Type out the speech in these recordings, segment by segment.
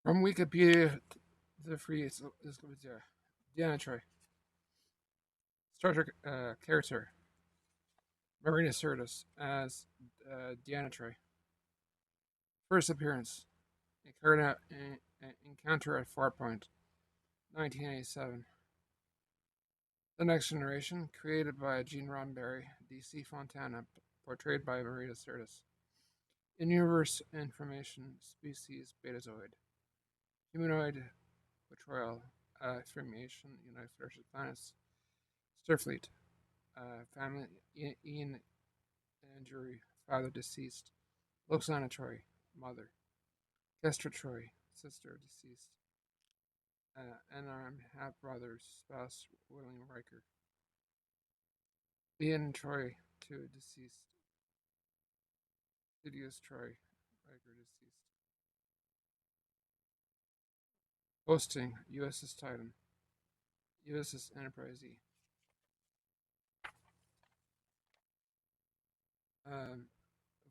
From Wikipedia, the free encyclopedia. Deanna Troi. Star Trek character. Marina Sirtis as Deanna Troi. First appearance. Encounter at Farpoint, 1987. The Next Generation, created by Gene Roddenberry, D.C. Fontana, portrayed by Marina Sirtis. In-universe information, species Betazoid. Humanoid portrayal, information, United Federation Planets. Starfleet, family, Ian Andrew, father deceased. Loxana Troi, mother. Kestra Troi, sister deceased. Unarmed half brother, spouse William Riker. Deanna Troi, two deceased. Sidious Troi, Riker deceased. Hosting USS Titan, USS Enterprise E. Um,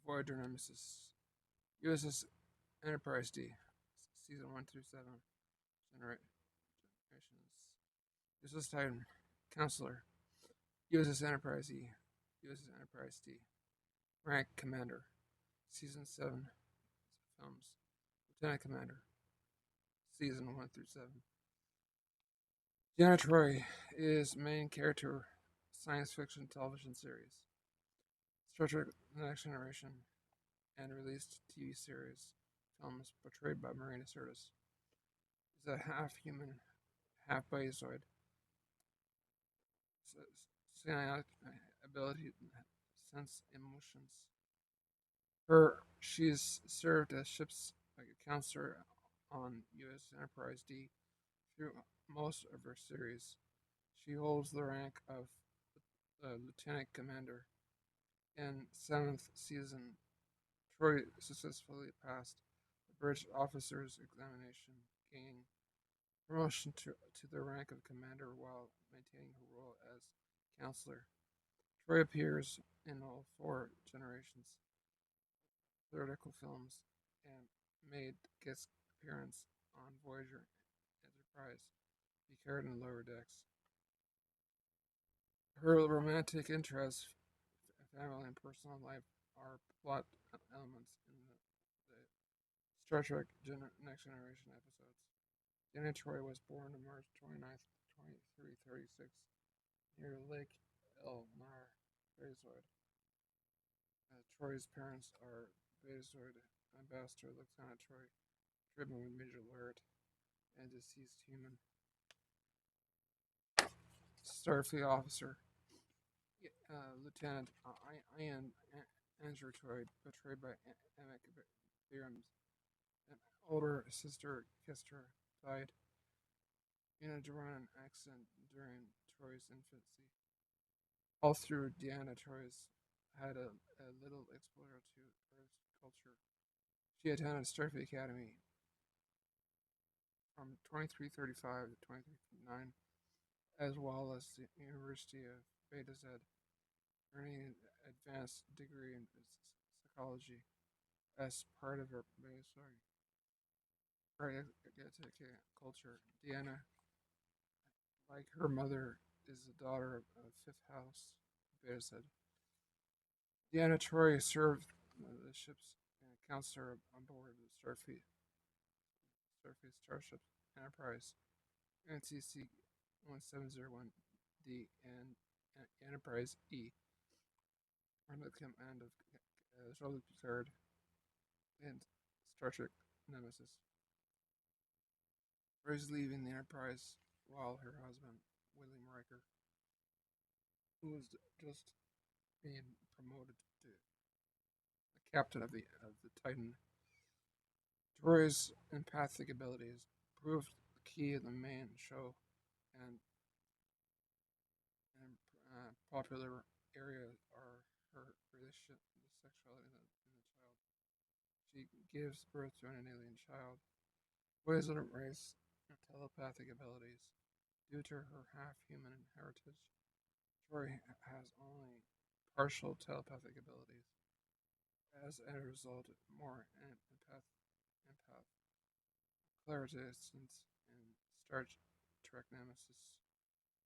Voyager Nemesis, USS Enterprise D, season 1 through 7. Generations. USS Titan, Counselor, USS Enterprise E, USS Enterprise D. Rank Commander, season 7 films. Lieutenant Commander, season 1 through 7. Deanna Troi is main character science fiction television series. Star Trek The Next Generation and released TV series films portrayed by Marina Sirtis. Is a half human, half Betazoid. Psionic ability to sense emotions. She's served as ship's counselor on U.S. Enterprise D through most of her series. She holds the rank of lieutenant commander. In 7th season, Troi successfully passed the bridge officer's examination, gaining promotion to the rank of commander while maintaining her role as counselor. Troi appears in all 4 generations theatrical films and made guest appearance on Voyager, Enterprise, Picard, and Lower Decks. Her romantic interests, family, and personal life are plot elements in the Star Trek Next Generation episodes. Deanna Troi was born on March 29th, 2336, near Lake Elnar, Betazoid. Troi's parents are Betazoid Ambassador Lieutenant Troi, driven with Major Laird, and deceased human Starfleet officer Lieutenant Ian Andrew Troi, portrayed by Emmett Bierms. An older sister, Kestra, died in a drowning accident during Troi's infancy. All through Deanna Troi's had a little exposure to Earth's culture. She attended Starfleet Academy from 2335 to 2339, as well as the University of Betazoid, earning an advanced degree in psychology as part of her Betazoid culture. Deanna, like her mother, is the daughter of Fifth House Betazoid. Deanna Troi served the ship's counselor on board the Starfleet Starship Enterprise, NCC 1701D, and Enterprise E, under the command of Jean-Luc Picard and Star Trek Nemesis. Rose leaving the Enterprise while her husband, William Riker, who was just being promoted to the captain of the Titan. Troi's empathic abilities proved key in the main show and popular area are her relationship with sexuality in the child. She gives birth to an alien child who has a race and telepathic abilities. Due to her half-human heritage, Troi has only partial telepathic abilities. As a result, more empath clairvoyance in Star Trek Nemesis.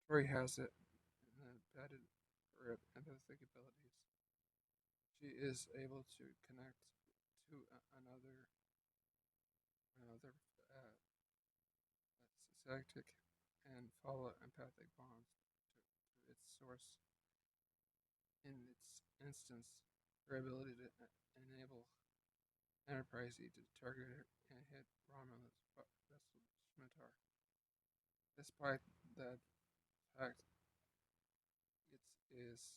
Troi has it embedded her empathic abilities. She is able to connect to another psychic and follow empathic bonds to its source. In its instance, her ability to enable Enterprise E to target and hit Romulus vessel Scimitar. Despite that fact, it is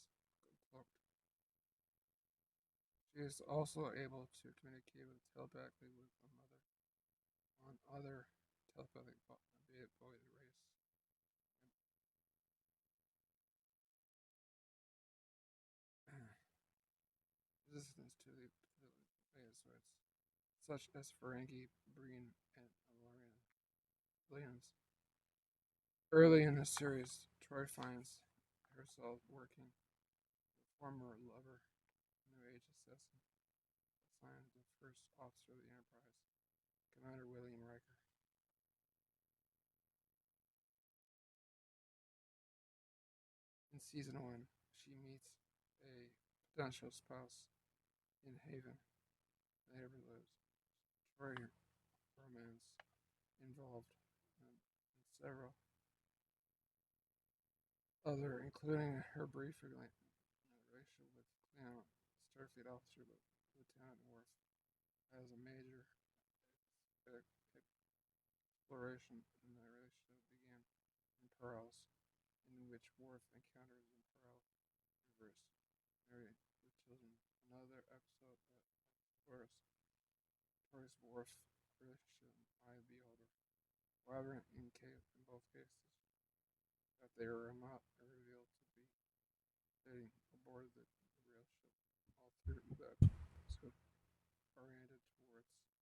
cloaked. She is also able to communicate telepathically with other telepathic Betazoid race. Resistance to the Betazoids, such as Ferengi, Breen, and Alorian Williams. Early in the series, Troi finds herself working with former lover, New Age assassin, assigned the first officer of the Enterprise, Commander William Riker. In season 1, she meets a potential spouse in Haven, later lives. Troi romance involved in several other, including her brief relationship with Klingon Starfleet officer Lieutenant Worf, as a major exploration in the relationship began in Pearls, in which Worf encounters in Pearl Reverse, married with children. Another episode explores Troy's Worf relationship by Beholder. However, in both cases, that they were not revealed to be dating aboard the relationship. All through that episode oriented towards this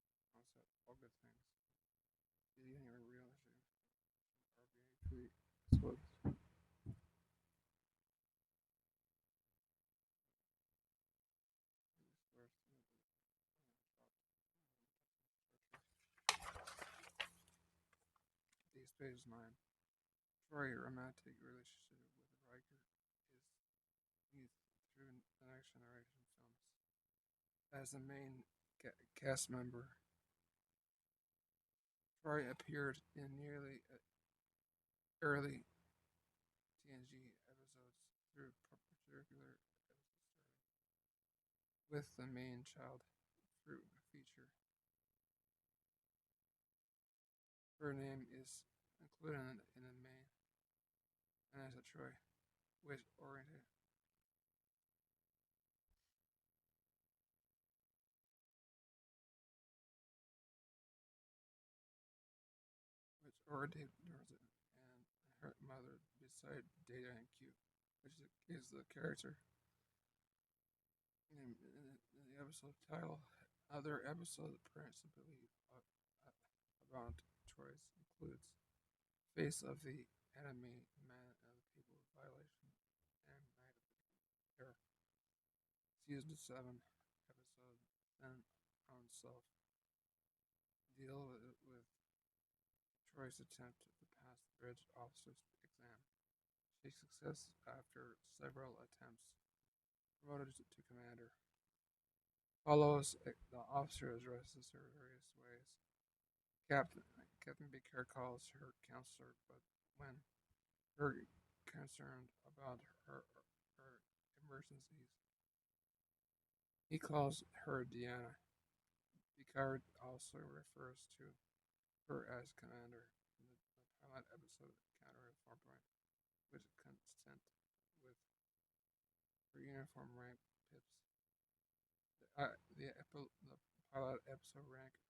concept, all good things. Beginning a relationship RBA3 episodes. These page 9. Troi romantic relationship with Riker is used through the Next Generation films. As the main cast member, Troi appeared in nearly early TNG episodes through particular episode starting with the main child Thru feature. Her name is included in the main Deanna Troi, which oriented and her mother beside Data and Q, which is the character in the episode title. Other episodes principally about Troy's includes Face of the Enemy, Man of the People, Violation, and Night of the Terror. Season 7 episode Then on Self deal with Troy's attempt to pass the bridge officer's exam. She successes after several attempts, promoted to commander. Follows the officer addresses her various ways. Captain Picard calls her counselor, but when her concerned about her emergencies, he calls her Deanna. Picard also refers to her as commander in the pilot episode Counter 4 with consent with her uniform rank pips. The pilot episode Riker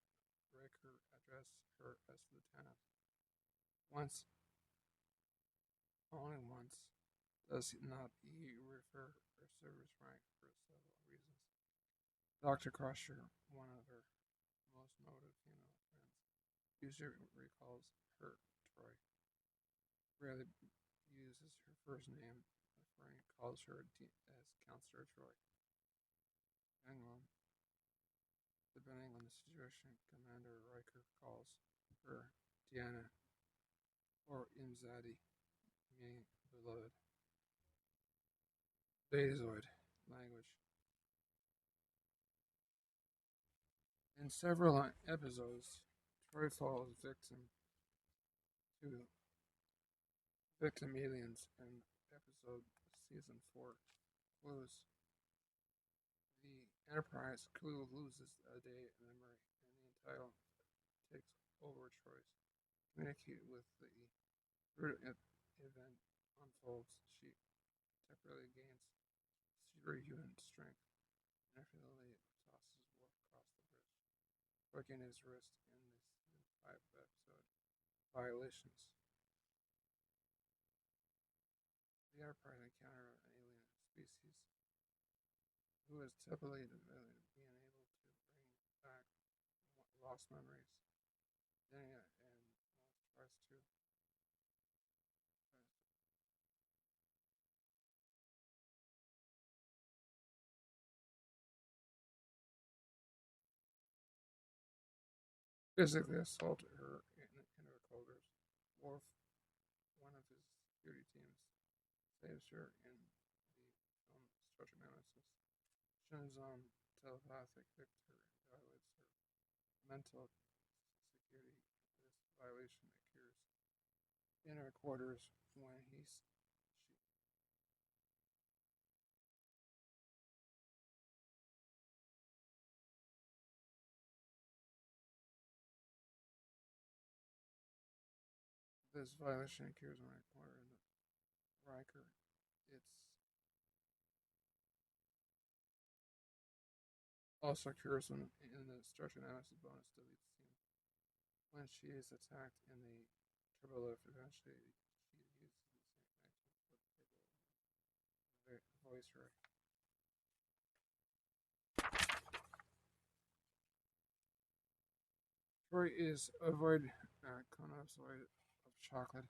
addressed her as lieutenant. Only once, does not he refer her service rank for several reasons. Dr. Crusher, one of her most noted female friends, usually recalls her Troi. Rarely uses her first name. Frank calls her as Counselor Troi. Depending on the situation, Commander Riker calls her Deanna or Imzadi, meaning beloved. Betazoid language. In several episodes, Troi falls to victim aliens in episode season 4 Clues. The Enterprise Clue loses a day in memory, and the entire takes over Troy's. Communicate with the event unfolds. She temporarily gains superhuman strength and effortlessly tosses Worf across the bridge, breaking his wrist in the season 5 episode Violations. The Enterprise encounter an alien species who is typically being able to bring back lost memories. Deanna and most tries to physically assault her in her quarters. Worf, one of his security teams, saves her in the film Structure Analysis. Shinzon, telepathic victor, evaluates her mental security. This violation occurs in her quarters when this violation occurs when I corner in the Riker. It's also occurs in the structure analysis bonus delete scene when she is attacked in the turbo lift. Eventually, she uses the same action to voice her. Troi is a void connoisseur of chocolate.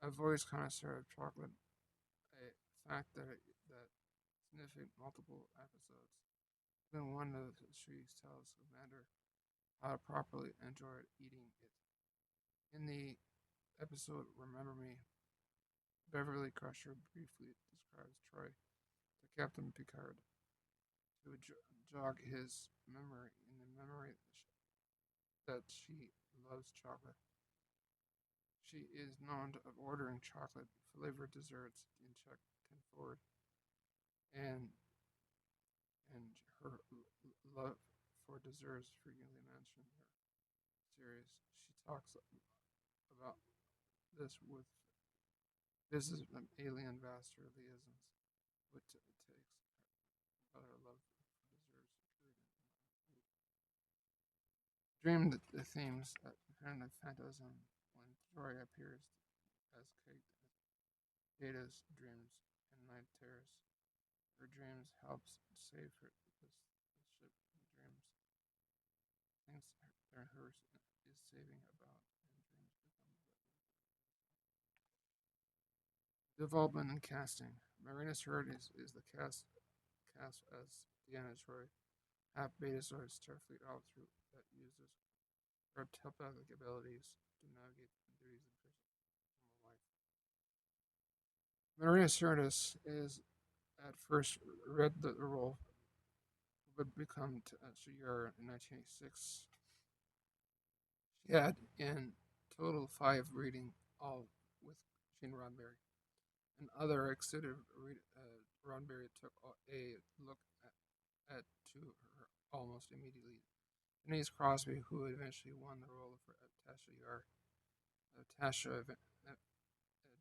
A voice connoisseur of chocolate, a fact that significant multiple episodes. Then one of the trees tells Commander how to properly enjoy eating it. In the episode Remember Me, Beverly Crusher briefly describes Troi to Captain Picard to jog his memory in the memory that she loves chocolate. She is known of ordering chocolate flavored desserts in Check 10 Forward, and her love for desserts frequently mentioned in her series. She talks about this with business alien ambassador liaisons, which takes about her love for desserts occurred in Dream the themes apparent phantasm when Troi appears as Data's dreams and night terrors. Her dreams helps save the ship. The dreams thinks hers is saving about, and dreams become development and casting. Marina Sirtis is the cast as Deanna Troi, half Betazoid Starfleet officer that uses her telepathic abilities to navigate the duties of personal life. Marina Sirtis is at first read the role, would become Shigar in 1986. She had in total 5 reading, all with Gene Roddenberry. And other excited Roddenberry took a look at to her almost immediately. Denise Crosby, who eventually won the role of Tasha Yar, Tasha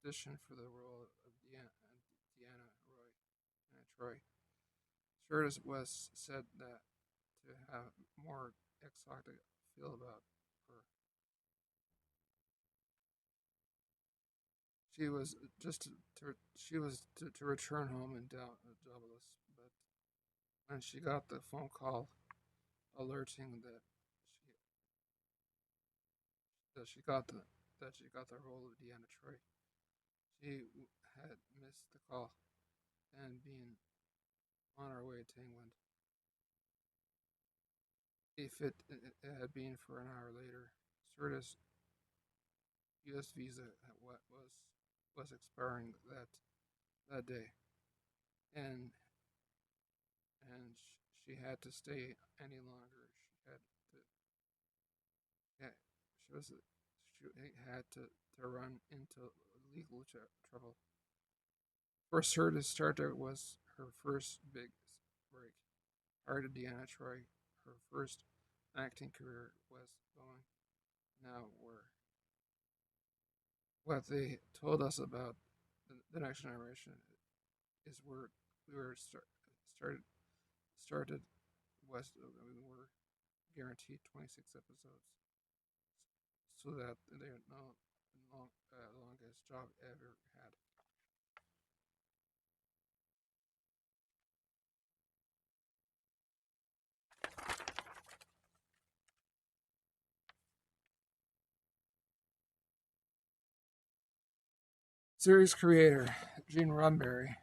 auditioned for the role of Deanna Troi. Sirtis was said that to have more exotic feel about her. She was to return home in Dallas, but when she got the phone call alerting that she got the role of Deanna Troi, she had missed the call and been on her way away to England. If it had been for an hour later, Sirtis' U.S. visa was expiring that day, and she had to stay any longer. Yeah, she had to run into legal trouble. For Sirtis, Star Trek was her first big break. Prior to Deanna Troi, her first acting career was going nowhere. What they told us about the next generation is we were started was we were guaranteed 26 episodes, so that they're no longest job ever had. Series creator Gene Roddenberry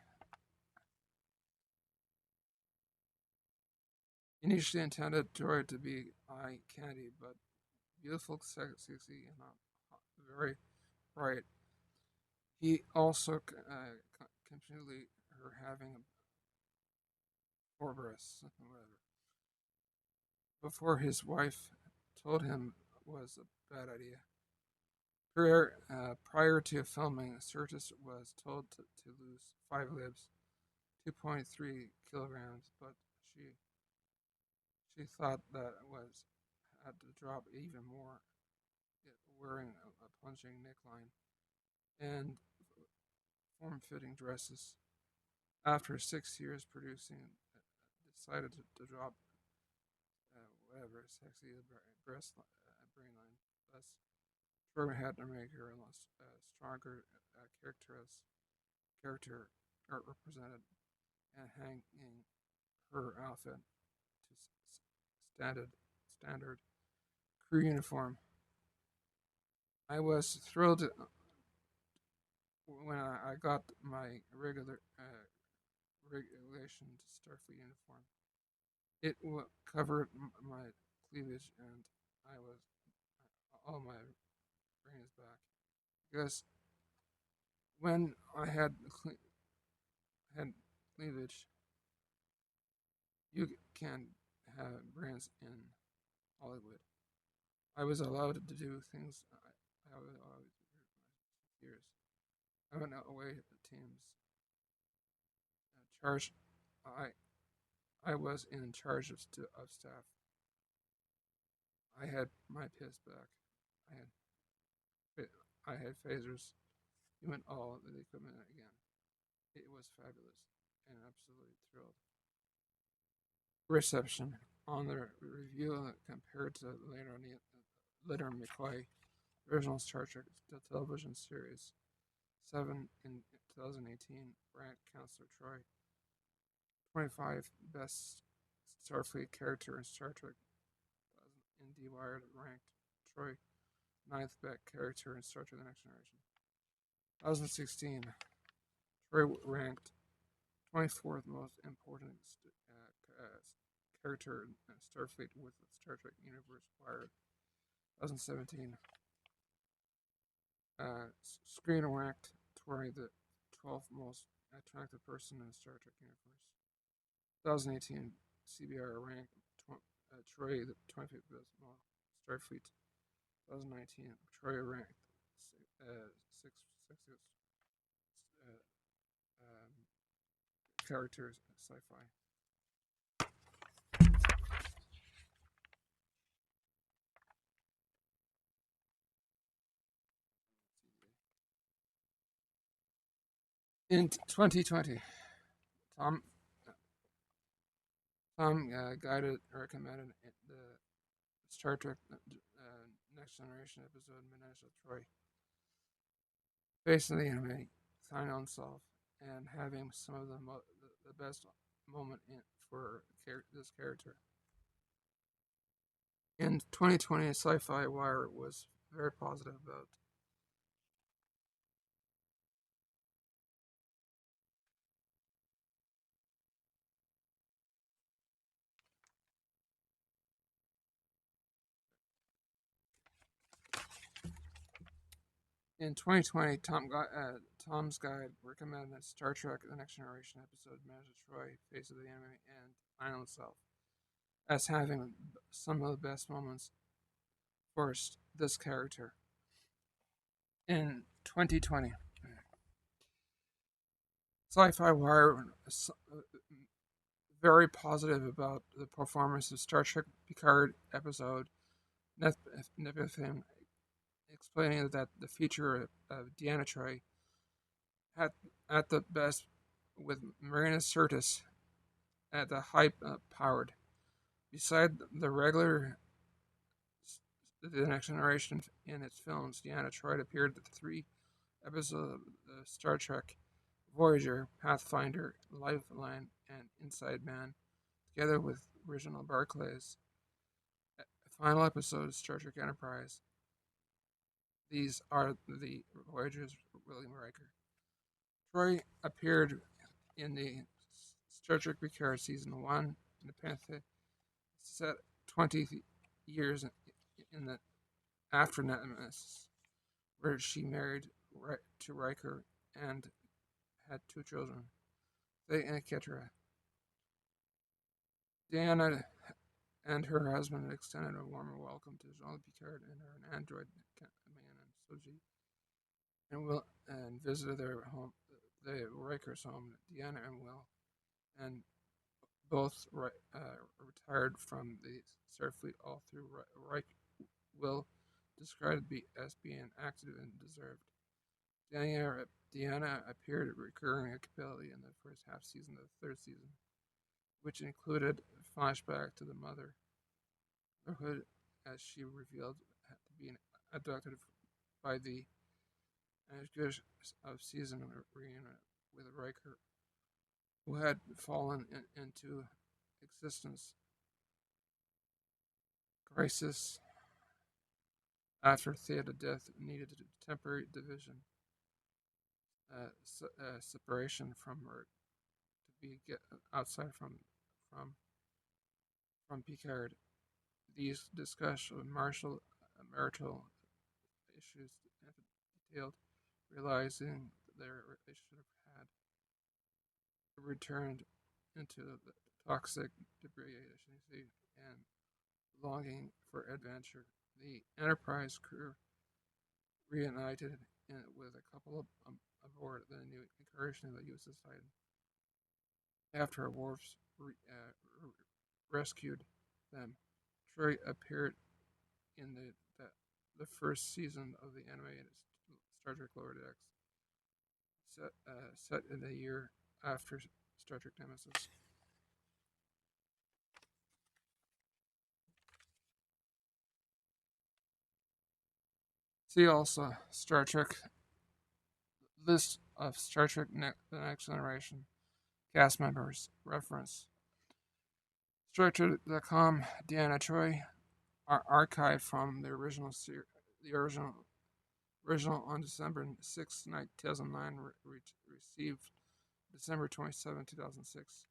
initially intended Troi to be eye candy, but beautiful, sexy, and very bright. He also continually her having poor breasts, whatever, before his wife told him was a bad idea. Prior to filming, Sirtis was told to lose 5 libs, 2.3 kilograms, but she thought that was had to drop even more, wearing a plunging neckline and form-fitting dresses. After 6 years producing, decided to drop whatever sexy breast brain line. Thus, Troi had to make her a stronger character art represented and hanging her outfit to standard crew uniform. I was thrilled when I got my regulation Starfleet uniform. It covered my cleavage, and I was all my brain is back because when I had cleavage, you can have brains in Hollywood. I was allowed to do things I was always years. I went away to teams. Charge. I was in charge of staff. I had my piss back. I had I had phasers. We went all the equipment again. It was fabulous and absolutely thrilled. Reception on the review compared to later McCoy original Star Trek the television series 7 in 2018 ranked Counselor Troi 25 best Starfleet character in Star Trek. In D-Wired ranked Troi ninth best character in Star Trek: The Next Generation. 2016, Troi ranked 24th most important character in Starfleet with the Star Trek universe Wired. 2017, Screen ranked Troi the 12th most attractive person in the Star Trek universe. 2018, CBR ranked Troi the 25th best Starfleet. 2019, Troi ranked sixth uh, um, characters in sci-fi. In 2020, Tom guided recommended the Star Trek Next Generation episode Marina Troi, facing the enemy, finding himself, and having some of the best moment for this character. In 2020, Sci-Fi Wire was very positive about In 2020, Tom's Guide recommended Star Trek The Next Generation episode Marina Troi, Face of the Enemy, and Island Self as having some of the best moments for this character. In 2020, Sci-Fi Wire very positive about the performance of Star Trek Picard episode Nephilim, explaining that the feature of Deanna Troi at, at the best with Marina Sirtis at the high powered. Beside the regular The Next Generation in its films, Deanna Troi appeared in 3 episodes of Star Trek Voyager, Pathfinder, Lifeline, and Inside Man, together with Reginald Barclay's final episode of Star Trek Enterprise. These are the Voyager's William Riker. Troi appeared in the Star Trek Picard Season 1 in Empathic, set 20 years in the after Nemesis, where she married to Riker and had 2 children, they and Ketra. Deanna and her husband extended a warmer welcome to Jean Picard and her android man and Soji, and visited their home, the Riker's home. Deanna and Will, and both retired from the Starfleet all through Will described as being active and deserved. Deanna appeared recurring ability in the first half season of the 3rd season, which included a flashback to the motherhood as she revealed to be abducted by the antagonist of season Marina with Riker, who had fallen into existence crisis after Theta death needed a temporary division separation from her to be get outside from Picard. These discuss marital issues detailed, realizing their relationship had returned into the toxic debris and longing for adventure. The Enterprise crew reunited with a couple aboard the new incursion of the USS Titan. After Worf's rescued them, Troi appeared in the first season of the animated Star Trek Lower Decks, set in the year after Star Trek Nemesis. See also Star Trek list of Star Trek The Next Generation cast members. Reference StarTrek.com. Deanna Troi are archived from the original on December 6, 2009, received December 27, 2006.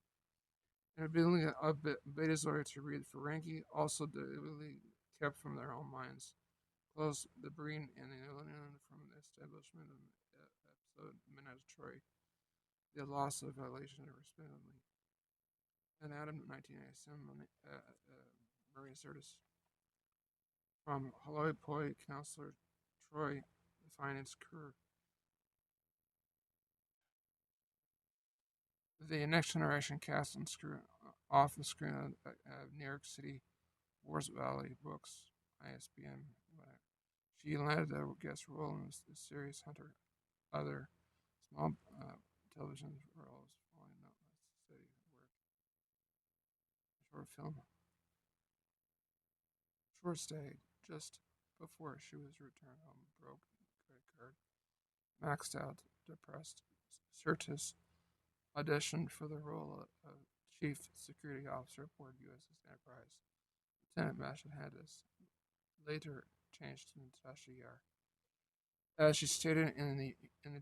An ability of Betazoid to read Ferengi, also deliberately kept from their own minds. Close the Breen and the Alien from the establishment of episode Marina Troi, the loss of violation respectively. And Adam 1987, Marina Sirtis. From Haloi Poi, Counselor Troi, the finance crew. The Next Generation cast and screw off the screen of New York City, Wars Valley Books, ISBN. She landed a guest role in the series Hunter. Other small television roles following out city work. Short film. Short stay just before she was returned home, broke credit card, maxed out, depressed. Sirtis auditioned for the role of Chief Security Officer aboard USS Enterprise. Lieutenant Masha Hadis later changed to Natasha Yar. As she stated in the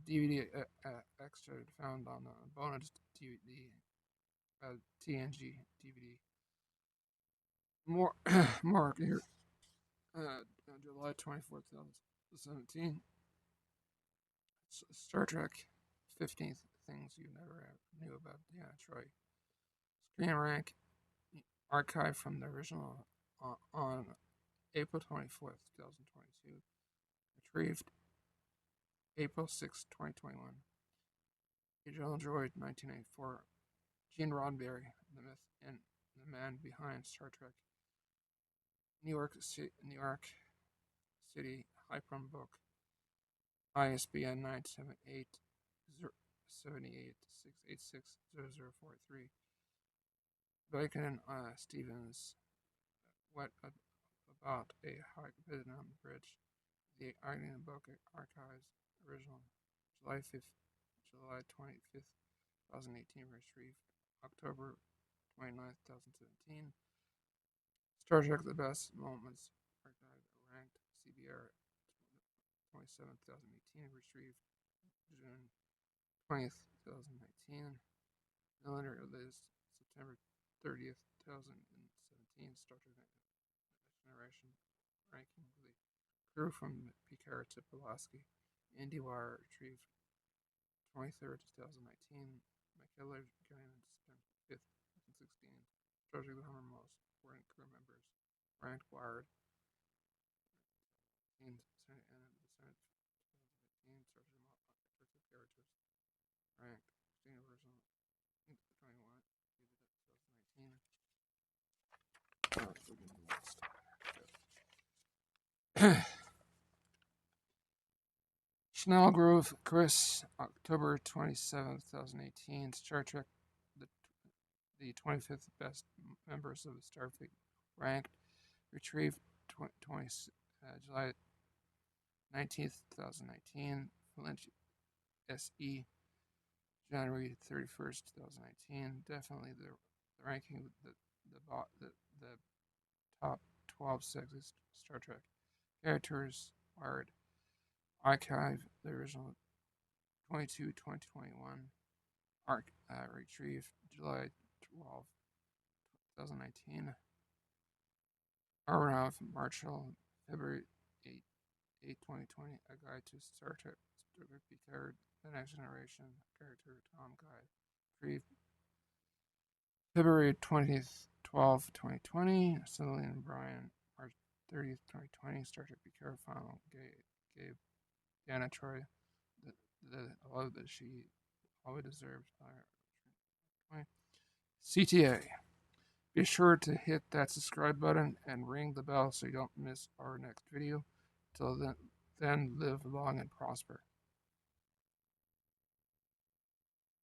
DVD extra found on the bonus DVD, TNG DVD. More here. July 24th, 2017. Star Trek 15th Things You Never Knew About Deanna Troi. Screen rank archived from the original on April 24th, 2022. Retrieved April 6th, 2021. Agent Droid 1984. Gene Roddenberry, the myth and the man behind Star Trek. New York City Hyperion Book. ISBN 978 686 Bacon and Stevens. What about a hike Vietnam Bridge? The Arlington Book Archives. Original. July 25th, 2018. Retrieved October 29th, 2017. Star Trek The Best Moments. Archive. Ranked. CBR 27th, 2018. Retrieved June 20th, 2019. Calendar list September 30th, 2017. Star Trek Next Generation ranking the crew from Picard to Pulaski. IndieWire retrieved 23rd, 2019. Michaela Gannon spent 5th, 2016. Star Trek The 100 Most Important Crew Members. Ranked Wired. And the Senate 2018. Star Trek characters. Ranked. Original 21. 2019. Chanel Grove, Chris, October 27th, 2018. Star Trek, the 25th best members of the Starfleet, ranked. Retrieved July 19th, 2019. Valencia SE, January 31st, 2019. Definitely the ranking, the top 12 sexiest Star Trek characters. Wired. Archive, the original 2021. Retrieved July 12th, 2019. Around Marshall, February 8, 2020. A Guide to Star Trek Picard, The Next Generation character Tom Guide. Retrieved February 20th, 2020. Celine Bryan, March 30th, 2020. Star Trek Picard final gave Deanna Troi the love that she always deserved. CTA. Be sure to hit that subscribe button and ring the bell so you don't miss our next video. Till then live long and prosper.